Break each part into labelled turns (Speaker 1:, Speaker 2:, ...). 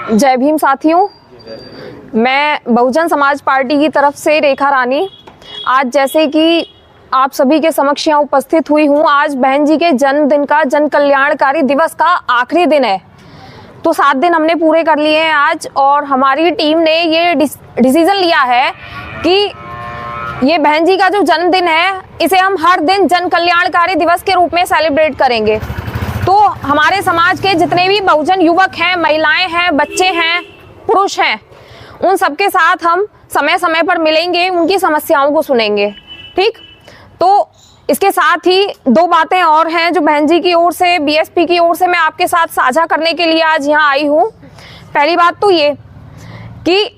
Speaker 1: जय भीम साथियों, मैं बहुजन समाज पार्टी की तरफ से रेखा रानी आज जैसे कि आप सभी के समक्ष यहाँ उपस्थित हुई हूँ। आज बहन जी के जन्मदिन का, जन कल्याणकारी दिवस का आखिरी दिन है। तो 7 दिन हमने पूरे कर लिए हैं आज, और हमारी टीम ने ये डिसीजन लिया है कि ये बहन जी का जो जन्मदिन है इसे हम हर दिन जन कल्याणकारी दिवस के रूप में सेलिब्रेट करेंगे। तो हमारे समाज के जितने भी बहुजन युवक हैं, महिलाएं हैं, बच्चे हैं, पुरुष हैं, उन सबके साथ हम समय समय पर मिलेंगे, उनकी समस्याओं को सुनेंगे। ठीक, तो इसके साथ ही 2 बातें और हैं जो बहन जी की ओर से, बीएसपी की ओर से मैं आपके साथ साझा करने के लिए आज यहाँ आई हूँ। पहली बात तो ये कि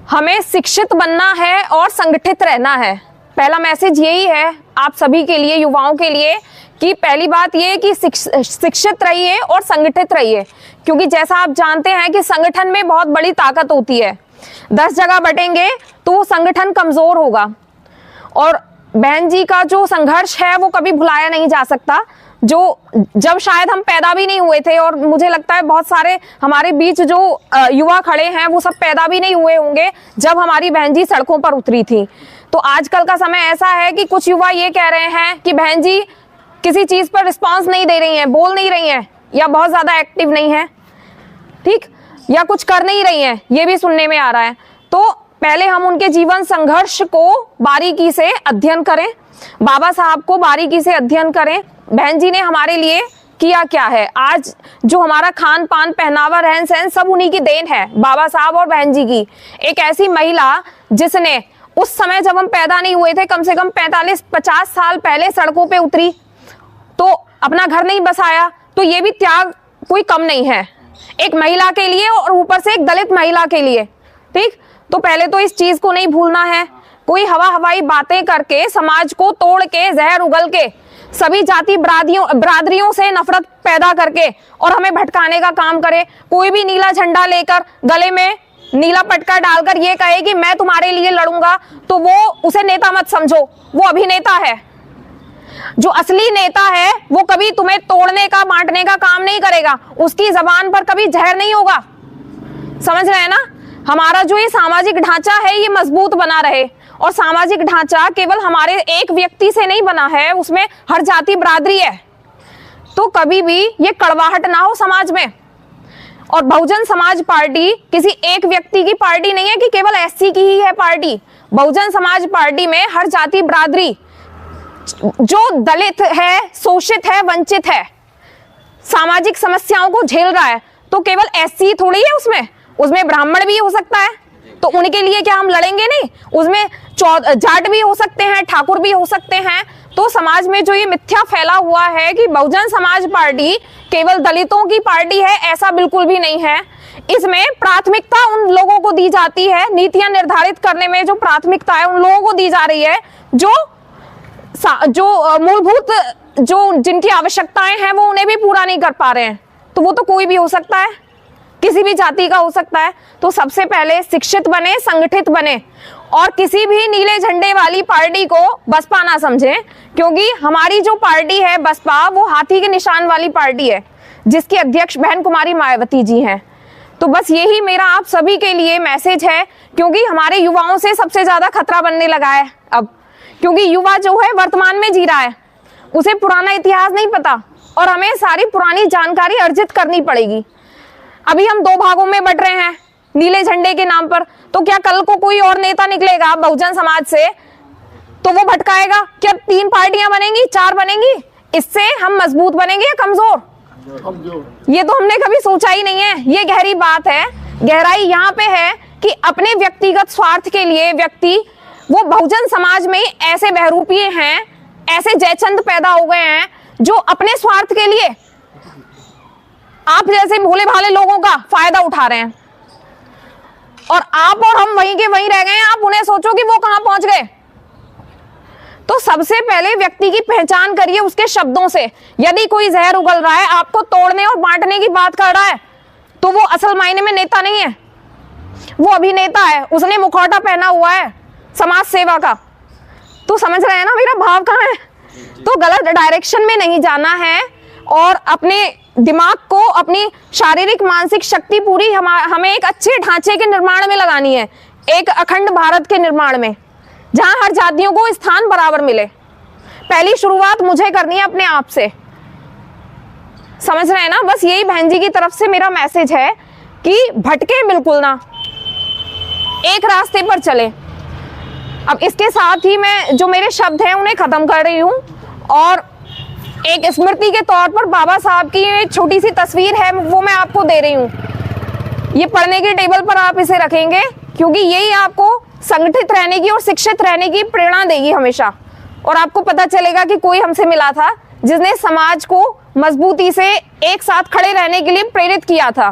Speaker 1: हमें शिक्षित बनना है और संगठित रहना है। पहला मैसेज यही है आप सभी के लिए, युवाओं के लिए, कि पहली बात ये कि शिक्षित रहिए और संगठित रहिए, क्योंकि जैसा आप जानते हैं कि संगठन में बहुत बड़ी ताकत होती है। 10 जगह बटेंगे तो वो संगठन कमजोर होगा। और बहन जी का जो संघर्ष है वो कभी भुलाया नहीं जा सकता, जो जब शायद हम पैदा भी नहीं हुए थे, और मुझे लगता है बहुत सारे हमारे बीच जो युवा खड़े हैं वो सब पैदा भी नहीं हुए होंगे जब हमारी बहन जी सड़कों पर उतरी थी। तो आजकल का समय ऐसा है कि कुछ युवा ये कह रहे हैं कि बहन जी किसी चीज पर रिस्पांस नहीं दे रही हैं, बोल नहीं रही हैं, या बहुत ज्यादा एक्टिव नहीं है, ठीक, या कुछ कर नहीं रही हैं, ये भी सुनने में आ रहा है। तो पहले हम उनके जीवन संघर्ष को बारीकी से अध्ययन करें, बाबा साहब को बारीकी से अध्ययन करें। बहन जी ने हमारे लिए किया क्या है, आज जो हमारा खान पान, पहनावा, रहन सहन सब उन्हीं की देन है, बाबा साहब और बहन जी की। एक ऐसी महिला जिसने उस समय जब हम पैदा नहीं हुए थे, कम से कम 45-50 साल पहले सड़कों पे उतरी, तो अपना घर नहीं बसाया, तो ये भी त्याग कोई कम नहीं है एक महिला के लिए, और ऊपर से एक दलित महिला के लिए। ठीक, तो पहले तो इस चीज को नहीं भूलना है। कोई हवाई बातें करके, समाज को तोड़ के, जहर उगल के, सभी जाति बरादरियों से नफरत पैदा करके और हमें भटकाने का काम करे। कोई भी नीला झंडा लेकर, गले में नीला पटका डालकर ये कहे कि मैं तुम्हारे लिए लड़ूंगा, तो वो उसे नेता मत समझो, वो अभिनेता है। जो असली नेता है वो कभी तुम्हें तोड़ने का, बांटने का काम नहीं करेगा, उसकी जबान पर कभी जहर नहीं होगा। समझ रहे हैं ना? हमारा जो ये सामाजिक ढांचा है ये मजबूत बना रहे, और सामाजिक ढांचा केवल हमारे एक व्यक्ति से नहीं बना है, उसमें हर जाति बरादरी है। तो कभी भी ये कड़वाहट ना हो समाज में। और बहुजन समाज पार्टी किसी एक व्यक्ति की पार्टी नहीं है कि केवल एससी की ही है पार्टी। बहुजन समाज पार्टी में हर जाति बरादरी, जो दलित है, शोषित है, वंचित है, सामाजिक समस्याओं को झेल रहा है, तो केवल एससी थोड़ी है उसमें ब्राह्मण भी हो सकता है। तो उनके लिए क्या हम लड़ेंगे नहीं? उसमें जाट भी हो सकते हैं, ठाकुर भी हो सकते हैं। तो समाज में जो ये मिथ्या फैला हुआ है कि बहुजन समाज पार्टी केवल दलितों की पार्टी है, ऐसा बिल्कुल भी नहीं है। इसमें प्राथमिकता उन लोगों को दी जाती है, नीतियां निर्धारित करने में जो प्राथमिकता है उन लोगों को दी जा रही है जो मूलभूत जो जिनकी आवश्यकताएं हैं वो उन्हें भी पूरा नहीं कर पा रहे हैं। तो वो तो कोई भी हो सकता है, किसी भी जाति का हो सकता है। तो सबसे पहले शिक्षित बने, संगठित बने, और किसी भी नीले झंडे वाली पार्टी को बसपा ना समझें, क्योंकि हमारी जो पार्टी है बसपा, वो हाथी के निशान वाली पार्टी है, जिसकी अध्यक्ष बहन कुमारी मायावती जी हैं। तो बस यही मेरा आप सभी के लिए मैसेज है, क्योंकि हमारे युवाओं से सबसे ज्यादा खतरा बनने लगा है अब, क्योंकि युवा जो है वर्तमान में जी रहा है, उसे पुराना इतिहास नहीं पता, और हमें सारी पुरानी जानकारी अर्जित करनी पड़ेगी। अभी हम 2 भागों में बट रहे हैं नीले झंडे के नाम पर, तो क्या कल को कोई और नेता निकलेगा बहुजन समाज से तो वो भटकाएगा? क्या 3 पार्टियां बनेंगी, 4 बनेंगी? इससे हम मजबूत बनेंगे या कमजोर? ये तो हमने कभी सोचा ही नहीं है। ये गहरी बात है। गहराई यहाँ पे है कि अपने व्यक्तिगत स्वार्थ के लिए व्यक्ति, वो बहुजन समाज में ऐसे बहरूपिये हैं, ऐसे जयचंद पैदा हो गए हैं जो अपने स्वार्थ के लिए आप जैसे भोले भाले लोगों का फायदा उठा रहे हैं, और आप और हम वहीं के वहीं रह गए हैं। आप उन्हें सोचो कि वो कहां पहुंच गए। तो सबसे पहले व्यक्ति की पहचान करिए उसके शब्दों से। यदि कोई जहर उगल रहा है, आपको तोड़ने और बांटने की बात कर रहा है, तो वो असल मायने में नेता नहीं है, वो अभिनेता है। उसने मुखौटा पहना हुआ है समाज सेवा का। तो समझ रहे हैं ना मेरा भाव कहाँ है? तो गलत डायरेक्शन में नहीं जाना है, और अपने दिमाग को, अपनी शारीरिक मानसिक शक्ति पूरी हमें एक अच्छे ढांचे के निर्माण में लगानी है, एक अखंड भारत के निर्माण में, जहां हर जातियों को स्थान बराबर मिले। पहली शुरुआत मुझे करनी है अपने आप से, समझ रहे हैं ना। बस यही बहन जी की तरफ से मेरा मैसेज है कि भटके बिल्कुल ना, एक रास्ते पर चले। अब इसके साथ ही मैं जो मेरे शब्द हैं उन्हें खत्म कर रही हूँ, और एक स्मृति के तौर पर बाबा साहब की एक छोटी सी तस्वीर है, वो मैं आपको दे रही हूँ। ये पढ़ने के टेबल पर आप इसे रखेंगे, क्योंकि यही आपको संगठित रहने की और शिक्षित रहने की प्रेरणा देगी हमेशा। और आपको पता चलेगा कि कोई हमसे मिला था जिसने समाज को मजबूती से एक साथ खड़े रहने के लिए प्रेरित किया था।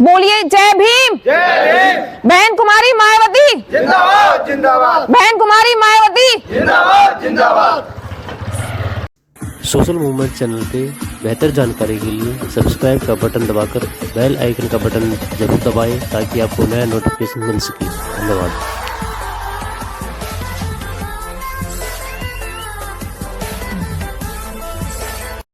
Speaker 1: बोलिए जय भीम,
Speaker 2: जय भीम।
Speaker 1: बहन कुमारी मायावती
Speaker 2: जिंदाबाद जिंदाबाद,
Speaker 1: बहन कुमारी मायावती
Speaker 2: जिंदाबाद जिंदाबाद।
Speaker 3: सोशल मूवमेंट चैनल पे बेहतर जानकारी के लिए सब्सक्राइब का बटन दबाकर बेल आइकन का बटन जरूर दबाएं, ताकि आपको नया नोटिफिकेशन मिल सके। धन्यवाद।